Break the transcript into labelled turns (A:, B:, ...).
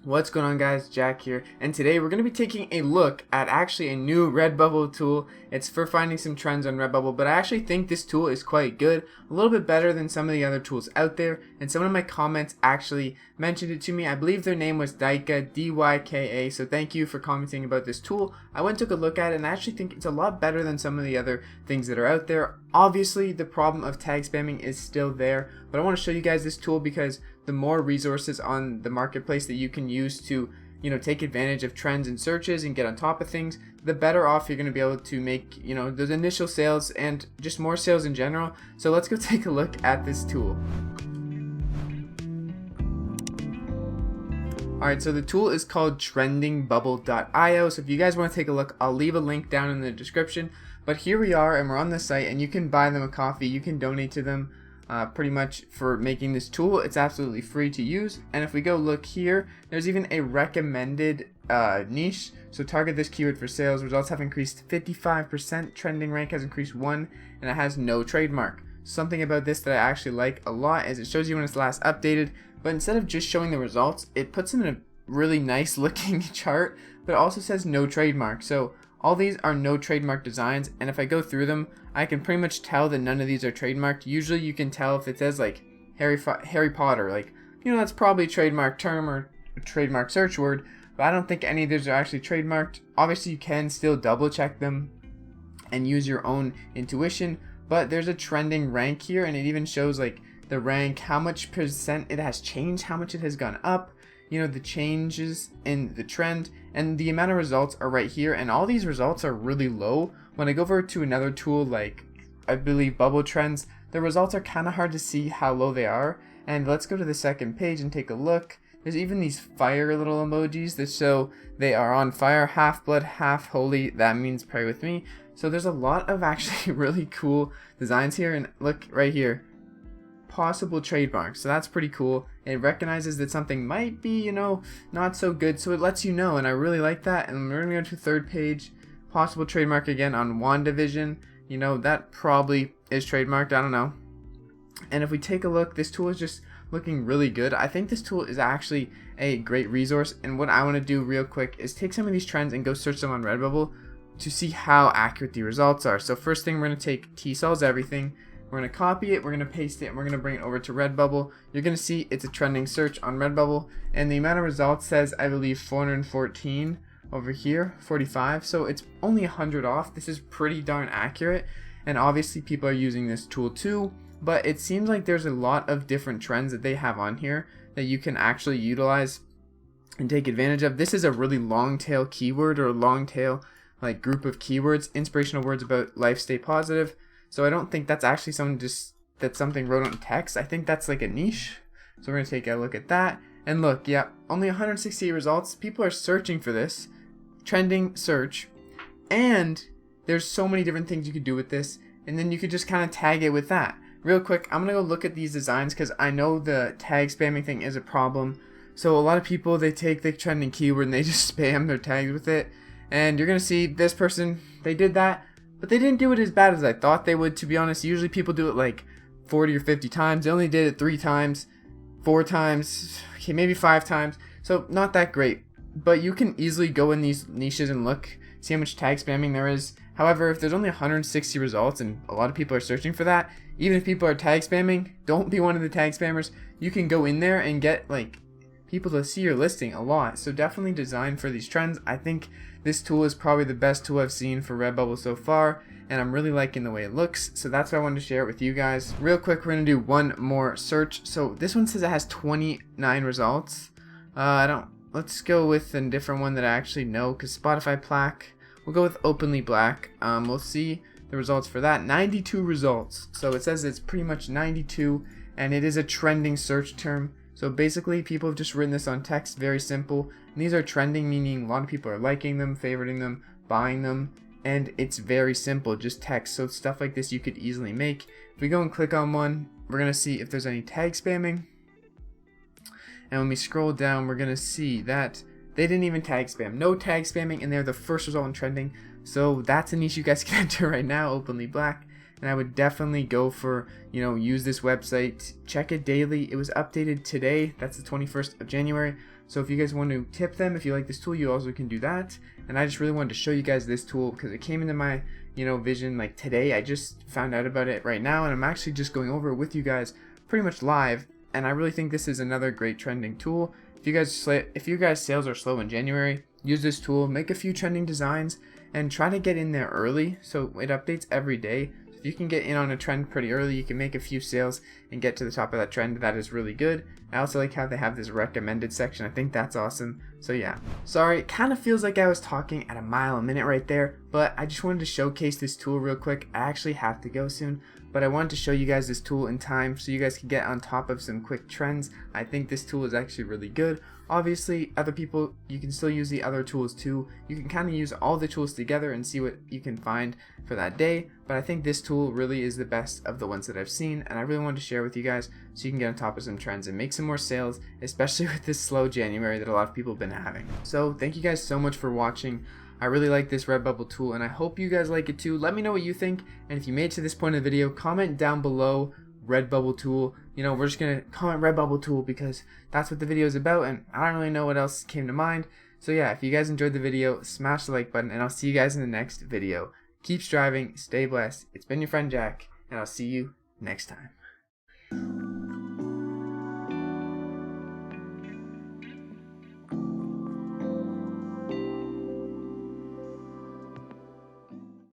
A: What's going on, guys? Jack here, and today we're going to be taking a look at actually a new Redbubble tool. It's for finding some trends on Redbubble, but I actually think this tool is quite good, a little bit better than some of the other tools out there, and someone in my comments actually mentioned it to me. I believe their name was Dyka, D-Y-K-A, so thank you for commenting about this tool. I went and took a look at it, and I actually think it's a lot better than some of the other things that are out there. Obviously, the problem of tag spamming is still there, but I want to show you guys this tool because the more resources on the marketplace that you can use to, take advantage of trends and searches and get on top of things, the better off you're going to be able to make, those initial sales and just more sales in general. So let's go take a look at this tool. Alright, so the tool is called trendingbubble.io. So if you guys want to take a look, I'll leave a link down in the description. But here we are, and we're on the site, and you can buy them a coffee, you can donate to them. Pretty much for making this tool. It's absolutely free to use, and if we go look here, there's even a recommended niche. So target this keyword for sales. Results have increased 55%, trending rank has increased 1, and it has no trademark. Something about this that I actually like a lot is it shows you when it's last updated, but instead of just showing the results, it puts them in a really nice looking chart, but it also says no trademark. So all these are no trademark designs, and if I go through them, I can pretty much tell that none of these are trademarked. Usually you can tell if it says like Harry Potter, like, that's probably a trademark term or a trademark search word, but I don't think any of these are actually trademarked. Obviously you can still double check them and use your own intuition, but there's a trending rank here, and it even shows like the rank, how much percent it has changed, how much it has gone up, the changes in the trend, and the amount of results are right here, and all these results are really low. When I go over to another tool like, I believe, Bubble Trends, the results are kind of hard to see how low they are. And let's go to the second page and take a look. There's even these fire little emojis that show they are on fire, half blood, half holy. That means pray with me. So there's a lot of actually really cool designs here, and look right here, possible trademarks. So that's pretty cool. It recognizes that something might be, not so good, so it lets you know, and I really like that. And we're gonna go to the third page. Possible trademark again on WandaVision. That probably is trademarked, I don't know. And if we take a look, this tool is just looking really good. I think this tool is actually a great resource, and what I want to do real quick is take some of these trends and go search them on Redbubble to see how accurate the results are. So first thing, we're going to take T sells everything, we're going to copy it, we're going to paste it, and we're going to bring it over to Redbubble. You're going to see it's a trending search on Redbubble, and the amount of results says, I believe, 414. Over here, 45, so it's only 100 off. This is pretty darn accurate, and obviously people are using this tool too, but it seems like there's a lot of different trends that they have on here that you can actually utilize and take advantage of. This is a really long tail keyword, or a long tail like group of keywords, inspirational words about life, stay positive. So I don't think that's actually something wrote on text. I think that's like a niche. So we're gonna take a look at that, and look, yeah, only 168 results. People are searching for this. Trending search, and there's so many different things you could do with this, and then you could just kind of tag it with that. Real quick, I'm gonna go look at these designs because I know the tag spamming thing is a problem. So a lot of people, they take the trending keyword and they just spam their tags with it, and you're gonna see this person, they did that, but they didn't do it as bad as I thought they would, to be honest. Usually people do it like 40 or 50 times. They only did it 3 times, 4 times, okay, maybe 5 times, so not that great. But you can easily go in these niches and look, see how much tag spamming there is. However, if there's only 160 results and a lot of people are searching for that, even if people are tag spamming, don't be one of the tag spammers. You can go in there and get like people to see your listing a lot. So definitely design for these trends. I think this tool is probably the best tool I've seen for Redbubble so far, and I'm really liking the way it looks. So that's why I wanted to share it with you guys. Real quick, we're gonna do one more search. So this one says it has 29 results. Let's go with a different one that I actually know, because Spotify plaque. We'll go with openly black. We'll see the results for that. 92 results. So it says it's pretty much 92, and it is a trending search term. So basically, people have just written this on text, very simple. And these are trending, meaning a lot of people are liking them, favoriting them, buying them, and it's very simple, just text. So stuff like this you could easily make. If we go and click on one, we're gonna see if there's any tag spamming. And when we scroll down, we're gonna see that they didn't even tag spam. No tag spamming, and they're the first result in trending. So that's a niche you guys can enter right now, openly black. And I would definitely go for, use this website. Check it daily. It was updated today. That's the 21st of January. So if you guys want to tip them, if you like this tool, you also can do that. And I just really wanted to show you guys this tool because it came into my vision like today. I just found out about it right now, and I'm actually just going over it with you guys pretty much live. And I really think this is another great trending tool. If you guys sales are slow in January, use this tool, make a few trending designs, and try to get in there early so it updates every day. If you can get in on a trend pretty early, you can make a few sales and get to the top of that trend. That is really good. I also like how they have this recommended section. I think that's awesome. So yeah, sorry, it kind of feels like I was talking at a mile a minute right there, but I just wanted to showcase this tool real quick. I actually have to go soon, but I wanted to show you guys this tool in time so you guys can get on top of some quick trends. I think this tool is actually really good. Obviously, other people, you can still use the other tools too. You can kind of use all the tools together and see what you can find for that day, but I think this tool really is the best of the ones that I've seen, and I really wanted to share with you guys so you can get on top of some trends and make some more sales, especially with this slow January that a lot of people have been having. So thank you guys so much for watching. I really like this Redbubble tool, and I hope you guys like it too. Let me know what you think, and if you made it to this point of the video, comment down below Redbubble tool. We're just gonna comment Redbubble tool because that's what the video is about, and I don't really know what else came to mind. So yeah, if you guys enjoyed the video, smash the like button, and I'll see you guys in the next video. Keep striving, stay blessed. It's been your friend Jack, and I'll see you next time.